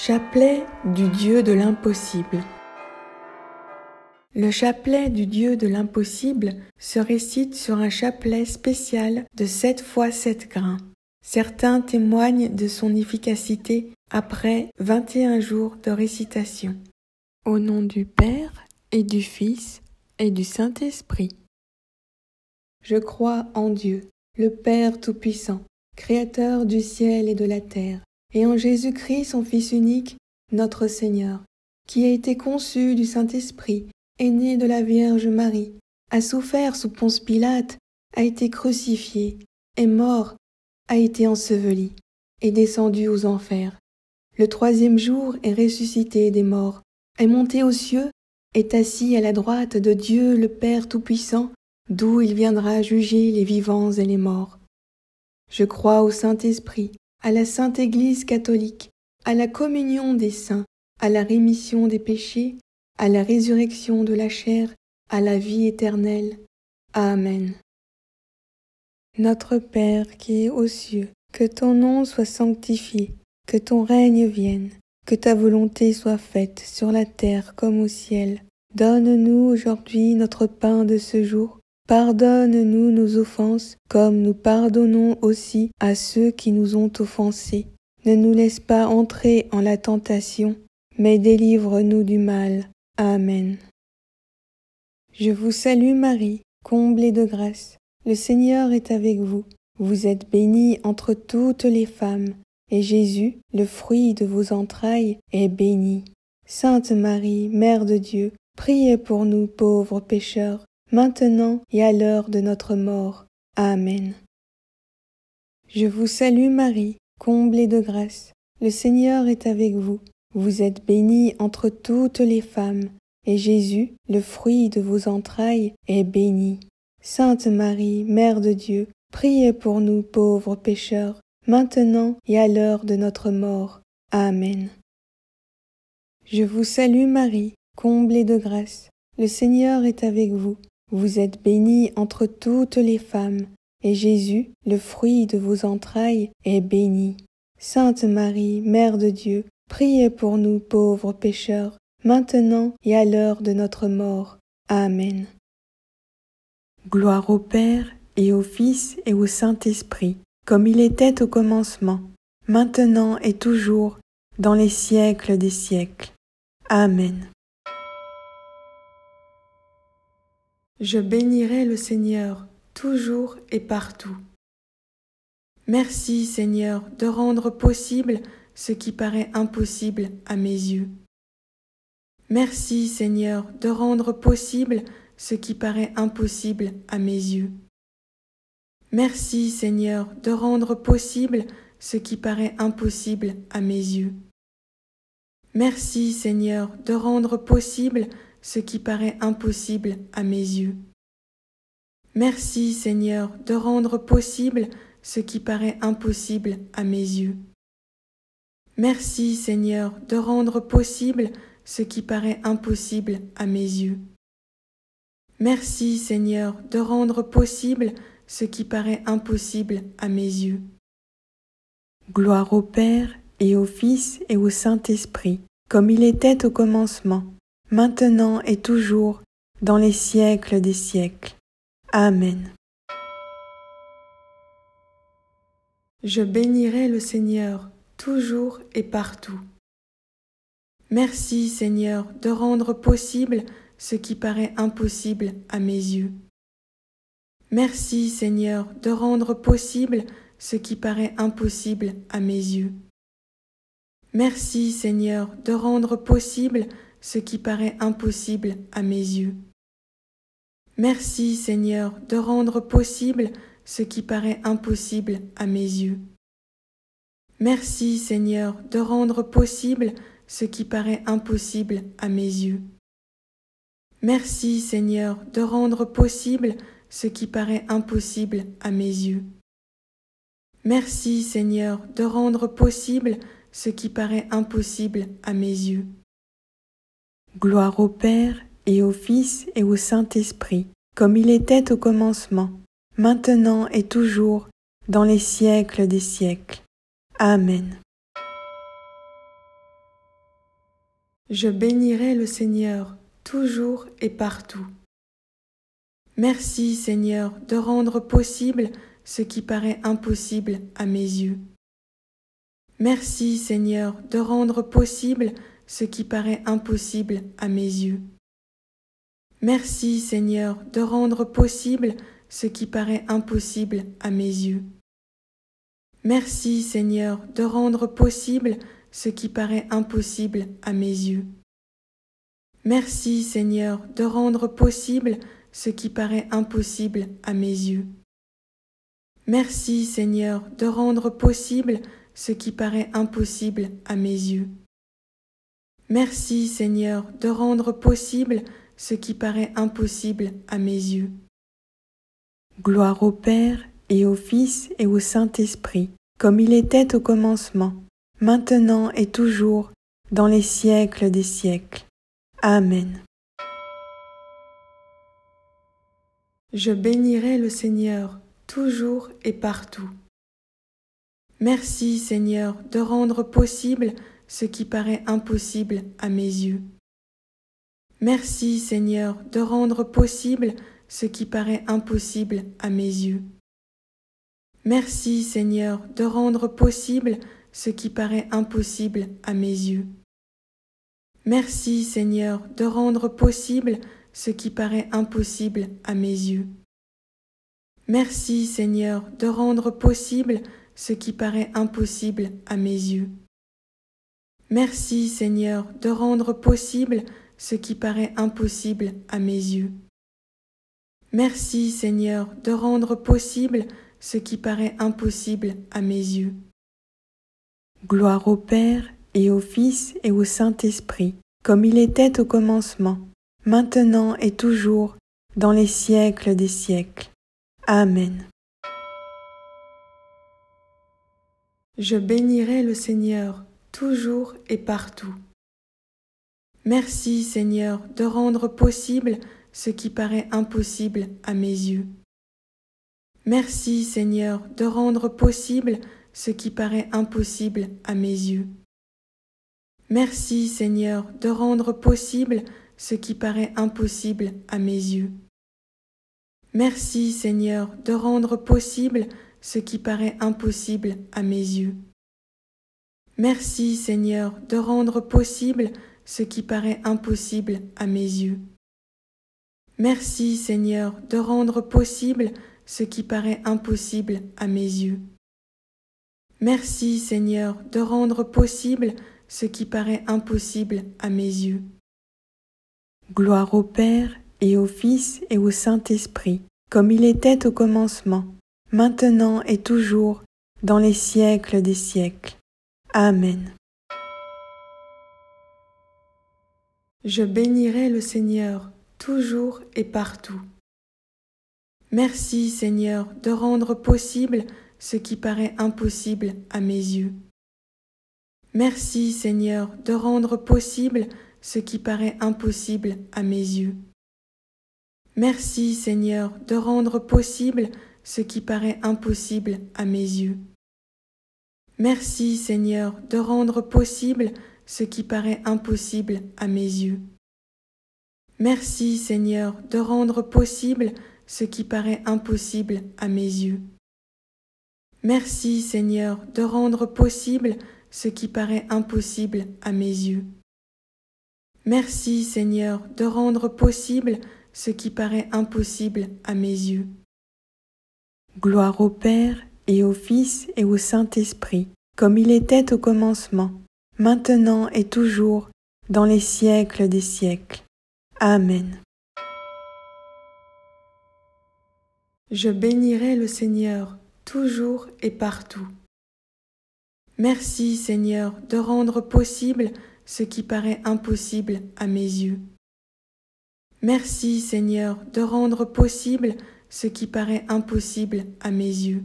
Chapelet du Dieu de l'impossible. Le chapelet du Dieu de l'impossible se récite sur un chapelet spécial de 7 fois 7 grains. Certains témoignent de son efficacité après 21 jours de récitation. Au nom du Père et du Fils et du Saint-Esprit. Je crois en Dieu, le Père Tout-Puissant, Créateur du ciel et de la terre, et en Jésus-Christ, son Fils unique, notre Seigneur, qui a été conçu du Saint-Esprit, est né de la Vierge Marie, a souffert sous Ponce Pilate, a été crucifié, est mort, a été enseveli, est descendu aux enfers. Le 3e jour est ressuscité des morts, est monté aux cieux, est assis à la droite de Dieu le Père Tout-Puissant, d'où il viendra juger les vivants et les morts. Je crois au Saint-Esprit, à la Sainte Église catholique, à la communion des saints, à la rémission des péchés, à la résurrection de la chair, à la vie éternelle. Amen. Notre Père qui es aux cieux, que ton nom soit sanctifié, que ton règne vienne, que ta volonté soit faite sur la terre comme au ciel. Donne-nous aujourd'hui notre pain de ce jour. Pardonne-nous nos offenses, comme nous pardonnons aussi à ceux qui nous ont offensés. Ne nous laisse pas entrer en la tentation, mais délivre-nous du mal. Amen. Je vous salue Marie, comblée de grâce. Le Seigneur est avec vous. Vous êtes bénie entre toutes les femmes, et Jésus, le fruit de vos entrailles, est béni. Sainte Marie, Mère de Dieu, priez pour nous pauvres pécheurs, maintenant et à l'heure de notre mort. Amen. Je vous salue Marie, comblée de grâce. Le Seigneur est avec vous. Vous êtes bénie entre toutes les femmes, et Jésus, le fruit de vos entrailles, est béni. Sainte Marie, Mère de Dieu, priez pour nous pauvres pécheurs, maintenant et à l'heure de notre mort. Amen. Je vous salue Marie, comblée de grâce. Le Seigneur est avec vous. Vous êtes bénie entre toutes les femmes, et Jésus, le fruit de vos entrailles, est béni. Sainte Marie, Mère de Dieu, priez pour nous pauvres pécheurs, maintenant et à l'heure de notre mort. Amen. Gloire au Père, et au Fils, et au Saint-Esprit, comme il était au commencement, maintenant et toujours, dans les siècles des siècles. Amen. Je bénirai le Seigneur, toujours et partout. Merci, Seigneur, de rendre possible ce qui paraît impossible à mes yeux. Merci, Seigneur, de rendre possible ce qui paraît impossible à mes yeux. Merci, Seigneur, de rendre possible ce qui paraît impossible à mes yeux. Merci, Seigneur, de rendre possible ce qui paraît impossible à mes yeux. Merci, Seigneur, de rendre possible ce qui paraît impossible à mes yeux. Merci, Seigneur, de rendre possible ce qui paraît impossible à mes yeux. Merci, Seigneur, de rendre possible ce qui paraît impossible à mes yeux. Gloire au Père, et au Fils, et au Saint-Esprit, comme il était au commencement, maintenant et toujours, dans les siècles des siècles. Amen. Je bénirai le Seigneur, toujours et partout. Merci, Seigneur, de rendre possible ce qui paraît impossible à mes yeux. Merci, Seigneur, de rendre possible ce qui paraît impossible à mes yeux. Merci, Seigneur, de rendre possible ce qui paraît impossible à mes yeux. Merci, Seigneur, de rendre possible ce qui paraît impossible à mes yeux. Merci, Seigneur, de rendre possible ce qui paraît impossible à mes yeux. Merci, Seigneur, de rendre possible ce qui paraît impossible à mes yeux. Merci, Seigneur, de rendre possible ce qui paraît impossible à mes yeux. Gloire au Père, et au Fils, et au Saint-Esprit, comme il était au commencement, maintenant et toujours, dans les siècles des siècles. Amen. Je bénirai le Seigneur toujours et partout. Merci Seigneur de rendre possible ce qui paraît impossible à mes yeux. Merci Seigneur de rendre possible ce qui paraît impossible à mes yeux. Merci Seigneur de rendre possible ce qui paraît impossible à mes yeux. Merci Seigneur de rendre possible ce qui paraît impossible à mes yeux. Merci Seigneur de rendre possible ce qui paraît impossible à mes yeux. Merci Seigneur de rendre possible ce qui paraît impossible à mes yeux. Merci Seigneur de rendre possible ce qui paraît impossible à mes yeux. Gloire au Père et au Fils et au Saint-Esprit, comme il était au commencement, maintenant et toujours, dans les siècles des siècles. Amen. Je bénirai le Seigneur toujours et partout. Merci Seigneur de rendre possible ce qui paraît impossible à mes yeux. Merci Seigneur de rendre possible ce qui paraît impossible à mes yeux. Merci Seigneur de rendre possible ce qui paraît impossible à mes yeux. Merci Seigneur de rendre possible ce qui paraît impossible à mes yeux. Merci Seigneur de rendre possible ce qui paraît impossible à mes yeux. Merci Seigneur de rendre possible ce qui paraît impossible à mes yeux. Merci Seigneur de rendre possible ce qui paraît impossible à mes yeux. Gloire au Père et au Fils et au Saint-Esprit, comme il était au commencement, maintenant et toujours, dans les siècles des siècles. Amen. Je bénirai le Seigneur toujours et partout. Merci Seigneur de rendre possible ce qui paraît impossible à mes yeux. Merci Seigneur de rendre possible ce qui paraît impossible à mes yeux. Merci Seigneur de rendre possible ce qui paraît impossible à mes yeux. Merci Seigneur de rendre possible ce qui paraît impossible à mes yeux. Merci Seigneur de rendre possible ce qui paraît impossible à mes yeux. Merci Seigneur de rendre possible ce qui paraît impossible à mes yeux. Merci Seigneur de rendre possible ce qui paraît impossible à mes yeux. Gloire au Père et au Fils et au Saint-Esprit, comme il était au commencement, maintenant et toujours, dans les siècles des siècles. Amen. Je bénirai le Seigneur toujours et partout. Merci Seigneur de rendre possible ce qui paraît impossible à mes yeux. Merci Seigneur de rendre possible ce qui paraît impossible à mes yeux. Merci Seigneur de rendre possible ce qui paraît impossible à mes yeux. Merci Seigneur de rendre possible ce qui paraît impossible à mes yeux. Merci Seigneur de rendre possible ce qui paraît impossible à mes yeux. Merci Seigneur de rendre possible ce qui paraît impossible à mes yeux. Merci Seigneur de rendre possible ce qui paraît impossible à mes yeux. Gloire au Père et au Fils et au Saint-Esprit, comme il était au commencement, maintenant et toujours, dans les siècles des siècles. Amen. Je bénirai le Seigneur toujours et partout. Merci Seigneur de rendre possible ce qui paraît impossible à mes yeux. Merci Seigneur de rendre possible ce qui paraît impossible à mes yeux.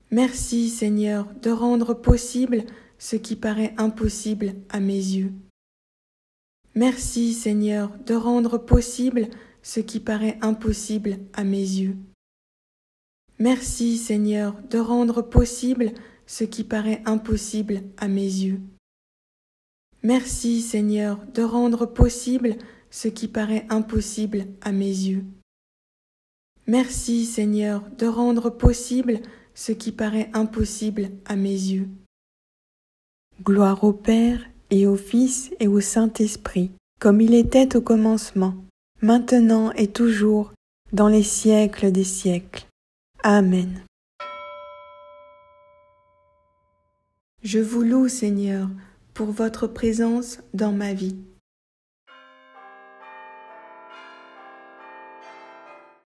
Merci Seigneur de rendre possible ce qui paraît impossible à mes yeux. Merci Seigneur de rendre possible ce qui paraît impossible à mes yeux. Merci Seigneur de rendre possible ce qui paraît impossible à mes yeux. Merci Seigneur de rendre possible ce qui paraît impossible à mes yeux. Merci Seigneur de rendre possible ce qui paraît impossible à mes yeux. Gloire au Père et au Fils et au Saint-Esprit, comme il était au commencement, maintenant et toujours, dans les siècles des siècles. Amen. Je vous loue, Seigneur, pour votre présence dans ma vie.